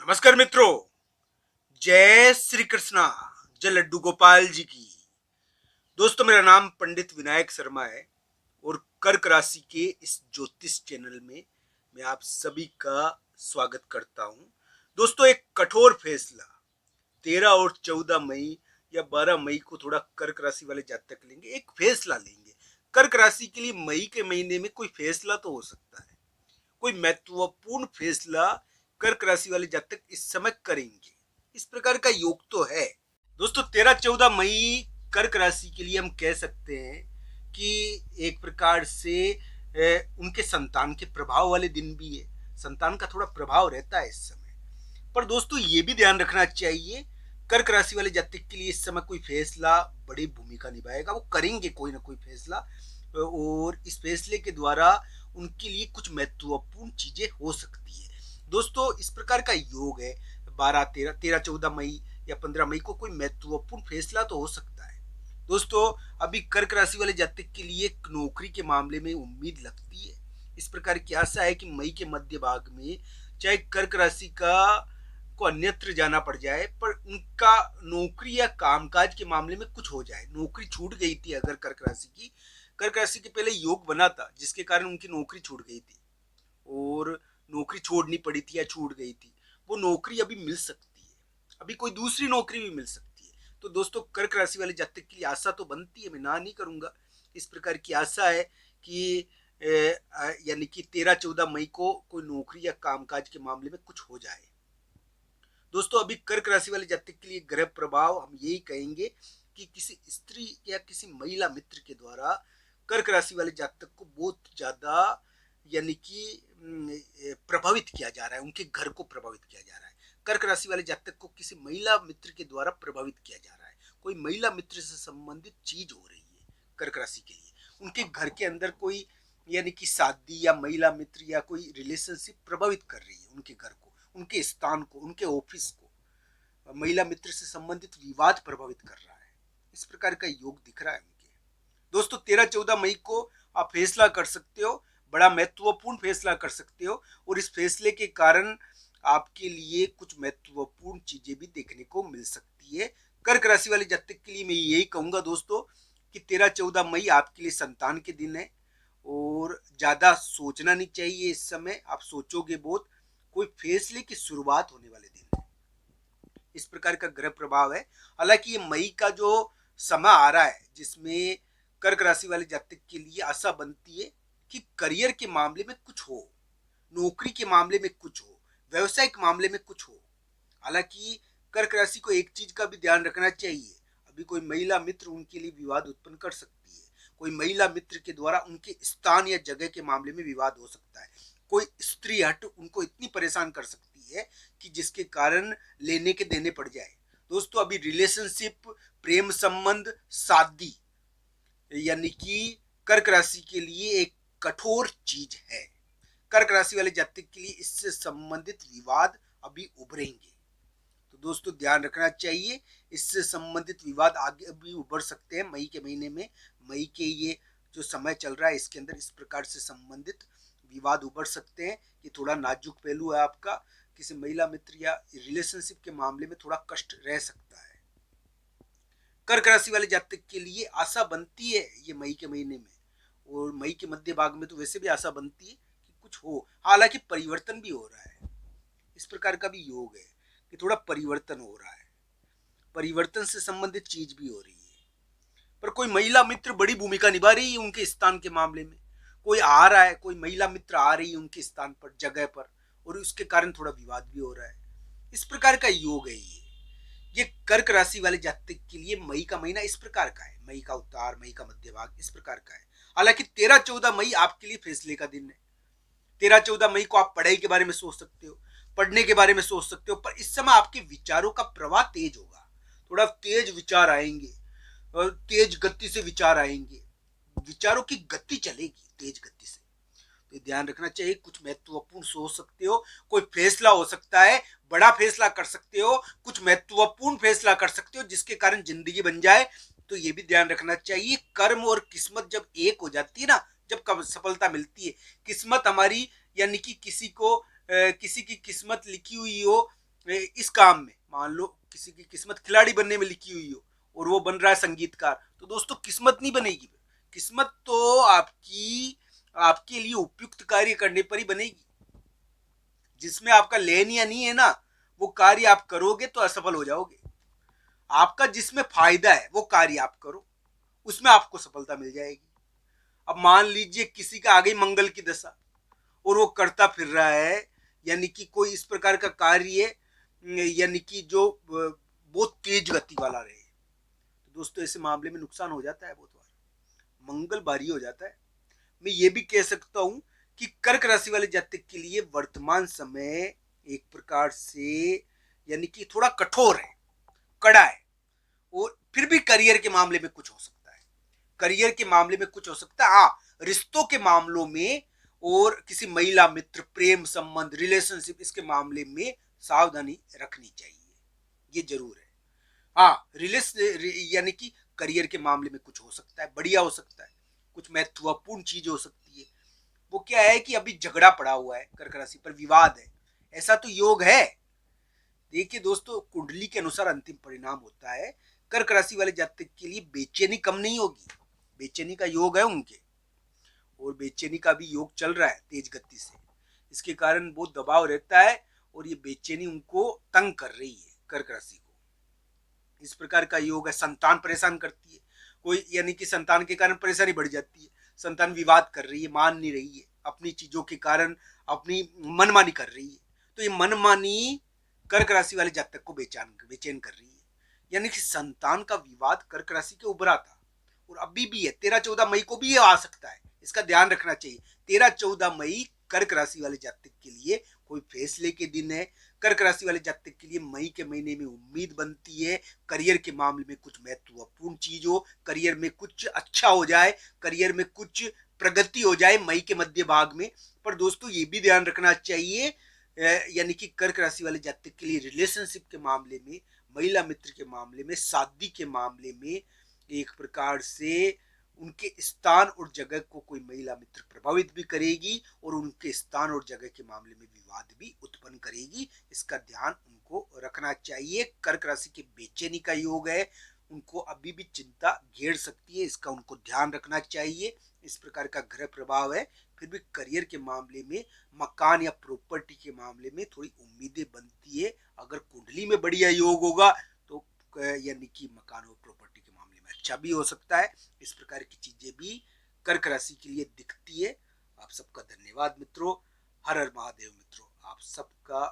नमस्कार मित्रों, जय श्री कृष्णा, जय लड्डू गोपाल जी की। दोस्तों, मेरा नाम पंडित विनायक शर्मा है और कर्क राशि के इस ज्योतिष चैनल में मैं आप सभी का स्वागत करता हूं। दोस्तों, एक कठोर फैसला 13 और 14 मई या 12 मई को थोड़ा कर्क राशि वाले जातक लेंगे, एक फैसला लेंगे। कर्क राशि के लिए मई के महीने में कोई फैसला तो हो सकता है, कोई महत्वपूर्ण फैसला कर्क राशि वाले जातक इस समय करेंगे। इस प्रकार का योग तो है। दोस्तों, 13-14 मई कर्क राशि के लिए हम कह सकते हैं कि एक प्रकार से उनके संतान के प्रभाव वाले दिन भी है। संतान का थोड़ा प्रभाव रहता है इस समय। पर दोस्तों, ये भी ध्यान रखना चाहिए, कर्क राशि वाले जातक के लिए इस समय कोई फैसला बड़ी भूमिका निभाएगा। वो करेंगे कोई ना कोई फैसला और इस फैसले के द्वारा उनके लिए कुछ महत्वपूर्ण चीजें हो सकती है। दोस्तों, इस प्रकार का योग है। 12, 13, 14 मई या 15 मई को कोई महत्वपूर्ण फैसला तो हो सकता है। दोस्तों, अभी कर्क राशि वाले जातक के लिए नौकरी के मामले में उम्मीद लगती है। इस प्रकार की आशा है कि मई के मध्य भाग में चाहे कर्क राशि का को अन्यत्र जाना पड़ जाए, पर उनका नौकरी या कामकाज के मामले में कुछ हो जाए। नौकरी छूट गई थी अगर कर्क राशि के पहले योग बना था जिसके कारण उनकी नौकरी छूट गई थी और नौकरी छोड़नी पड़ी थी या छूट गई थी, वो नौकरी अभी मिल सकती है। अभी कोई दूसरी नौकरी भी मिल सकती है। तो दोस्तों, कर्क राशि वाले जातक के लिए आशा तो बनती है, मैं ना नहीं करूंगा। इस प्रकार की आशा है कि यानी कि 13-14 मई को कोई नौकरी या कामकाज के मामले में कुछ हो जाए। दोस्तों, अभी कर्क राशि वाले जातक के लिए ग्रह प्रभाव हम यही कहेंगे कि किसी स्त्री या किसी महिला मित्र के द्वारा कर्क राशि वाले जातक को बहुत ज्यादा यानी कि प्रभावित किया जा रहा है, उनके घर को प्रभावित किया जा रहा है। कर्क राशि वाले जातक को किसी महिला मित्र के द्वारा प्रभावित किया जा रहा है। कोई महिला मित्र से संबंधित चीज हो रही है कर्क राशि के लिए। उनके घर के अंदर कोई यानी कि शादी या महिला मित्र या कोई रिलेशनशिप प्रभावित कर रही है उनके घर को, उनके स्थान को, उनके ऑफिस को। महिला मित्र से संबंधित विवाद प्रभावित कर रहा है। इस प्रकार का योग दिख रहा है उनके। दोस्तों, 13-14 मई को आप फैसला कर सकते हो, बड़ा महत्वपूर्ण फैसला कर सकते हो और इस फैसले के कारण आपके लिए कुछ महत्वपूर्ण चीजें भी देखने को मिल सकती है। कर्क राशि वाले जातक के लिए मैं यही कहूंगा दोस्तों कि 13-14 मई आपके लिए संतान के दिन है और ज्यादा सोचना नहीं चाहिए। इस समय आप सोचोगे बहुत, कोई फैसले की शुरुआत होने वाले दिन है। इस प्रकार का ग्रह प्रभाव है। हालांकि ये मई का जो समय आ रहा है जिसमें कर्क राशि वाले जातक के लिए आशा बनती है कि करियर के मामले में कुछ हो, नौकरी के मामले में कुछ हो, व्यवसायिक मामले में कुछ हो। हालांकि कर्क राशि को एक चीज का भी ध्यान रखना चाहिए, अभी कोई महिला मित्र उनके लिए विवाद उत्पन्न कर सकती है। कोई महिला मित्र के द्वारा उनके स्थान या जगह के मामले में विवाद हो सकता है। कोई स्त्री हट उनको इतनी परेशान कर सकती है कि जिसके कारण लेने के देने पड़ जाए। दोस्तों, अभी रिलेशनशिप, प्रेम संबंध, शादी यानी कि कर्क राशि के लिए एक कठोर चीज है। कर्क राशि वाले जातक के लिए इससे संबंधित विवाद अभी उभरेंगे। तो दोस्तों, ध्यान रखना चाहिए, इससे संबंधित विवाद आगे भी उभर सकते हैं मई के महीने में। मई के ये जो समय चल रहा है इसके अंदर इस प्रकार से संबंधित विवाद उभर सकते हैं। ये थोड़ा नाजुक पहलू है आपका, किसी महिला मित्र या रिलेशनशिप के मामले में थोड़ा कष्ट रह सकता है। कर्क राशि वाले जातक के लिए आशा बनती है ये मई के महीने में और मई के मध्य भाग में तो वैसे भी आशा बनती है कि कुछ हो। हालांकि परिवर्तन भी हो रहा है, इस प्रकार का भी योग है कि थोड़ा परिवर्तन हो रहा है, परिवर्तन से संबंधित चीज भी हो रही है। पर कोई महिला मित्र बड़ी भूमिका निभा रही है उनके स्थान के मामले में। कोई आ रहा है, कोई महिला मित्र आ रही है उनके स्थान पर, जगह पर, और उसके कारण थोड़ा विवाद भी हो रहा है। इस प्रकार का योग है ये कर्क राशि वाले जातक के लिए मई का महीना इस प्रकार का है। मई का उत्तार, मई का मध्य भाग इस प्रकार का है। हालांकि 13-14 मई आपके लिए फैसले का दिन है। 13-14 मई को आप पढ़ाई के बारे में सोच सकते हो, पढ़ने के बारे में सोच सकते हो, पर इस समय आपके विचारों का प्रवाह तेज होगा। थोड़ा तेज विचार आएंगे और तेज गति से विचार आएंगे, विचारों की गति चलेगी तेज गति से। तो ध्यान रखना चाहिए, कुछ महत्वपूर्ण सोच सकते हो, कोई फैसला हो सकता है, बड़ा फैसला कर सकते हो, कुछ महत्वपूर्ण फैसला कर सकते हो जिसके कारण जिंदगी बन जाए। तो ये भी ध्यान रखना चाहिए, कर्म और किस्मत जब एक हो जाती है ना, जब कब सफलता मिलती है। किस्मत हमारी यानी कि किसी की किस्मत लिखी हुई हो इस काम में मान लो किसी की किस्मत खिलाड़ी बनने में लिखी हुई हो और वो बन रहा है संगीतकार, तो दोस्तों किस्मत नहीं बनेगी। किस्मत तो आपकी आपके लिए उपयुक्त कार्य करने पर ही बनेगी। जिसमें आपका लेन या नहीं है ना, वो कार्य आप करोगे तो असफल हो जाओगे। आपका जिसमें फायदा है वो कार्य आप करो, उसमें आपको सफलता मिल जाएगी। अब मान लीजिए किसी का आ गई मंगल की दशा और वो करता फिर रहा है, यानी कि कोई इस प्रकार का कार्य यानी कि जो बहुत तेज गति वाला रहे, तो दोस्तों ऐसे मामले में नुकसान हो जाता है, बहुत बार मंगल भारी हो जाता है। मैं ये भी कह सकता हूं कि कर्क राशि वाले जातक के लिए वर्तमान समय एक प्रकार से यानी कि थोड़ा कठोर है, कड़ा है, और फिर भी करियर के मामले में कुछ हो सकता है। करियर के मामले में कुछ हो सकता है, हाँ रिश्तों के मामलों में और किसी महिला मित्र, प्रेम संबंध, रिलेशनशिप, इसके मामले में सावधानी रखनी चाहिए, ये जरूर है। हाँ यानी कि करियर के मामले में कुछ हो सकता है, बढ़िया हो सकता है, कुछ महत्वपूर्ण चीज हो सकती है। वो क्या है कि अभी झगड़ा पड़ा हुआ है, कर्क राशि पर विवाद है, ऐसा तो योग है। देखिए दोस्तों, कुंडली के अनुसार अंतिम परिणाम होता है, कर्क राशि वाले जातक के लिए बेचैनी कम नहीं होगी। बेचैनी का योग है उनके, और बेचैनी का भी योग चल रहा है तेज गति से, इसके कारण बहुत दबाव रहता है और ये बेचैनी उनको तंग कर रही है कर्क राशि को। इस प्रकार का योग है। संतान परेशान करती है, कोई यानी कि संतान के कारण परेशानी बढ़ जाती है, संतान विवाद कर रही है, मान नहीं रही है, अपनी चीजों के कारण अपनी मनमानी कर रही है, तो ये मनमानी कर्क राशि वाले जातक को बेचैन कर रही है। यानी कि संतान का विवाद कर्क राशि के उभरा था और अभी भी है, 13-14 मई को भी ये आ सकता है, इसका ध्यान रखना चाहिए। 13-14 मई कर्क राशि वाले जातक के लिए कोई फैसले के दिन है। कर्क राशि वाले जातक के लिए मई के महीने में उम्मीद बनती है, करियर के मामले में कुछ महत्वपूर्ण चीज हो, करियर में कुछ अच्छा हो जाए, करियर में कुछ प्रगति हो जाए मई के मध्य भाग में। पर दोस्तों ये भी ध्यान रखना चाहिए, यानी कि कर्क राशि वाले जातक के लिए रिलेशनशिप के मामले में, महिला मित्र के मामले में, शादी के मामले में एक प्रकार से उनके स्थान और जगह को कोई महिला मित्र प्रभावित भी करेगी और उनके स्थान और जगह के मामले में विवाद भी उत्पन्न करेगी। इसका ध्यान उनको रखना चाहिए। कर्क राशि के बेचैनी का योग है, उनको अभी भी चिंता घेर सकती है, इसका उनको ध्यान रखना चाहिए। इस प्रकार का ग्रह प्रभाव है। फिर भी करियर के मामले में, मकान या प्रॉपर्टी के मामले में थोड़ी उम्मीदें बनती है। अगर कुंडली में बढ़िया योग होगा तो यानी कि मकान और प्रॉपर्टी के मामले में अच्छा भी हो सकता है। इस प्रकार की चीजें भी कर्क राशि के लिए दिखती है। आप सबका धन्यवाद मित्रों। हर हर महादेव मित्रों, आप सबका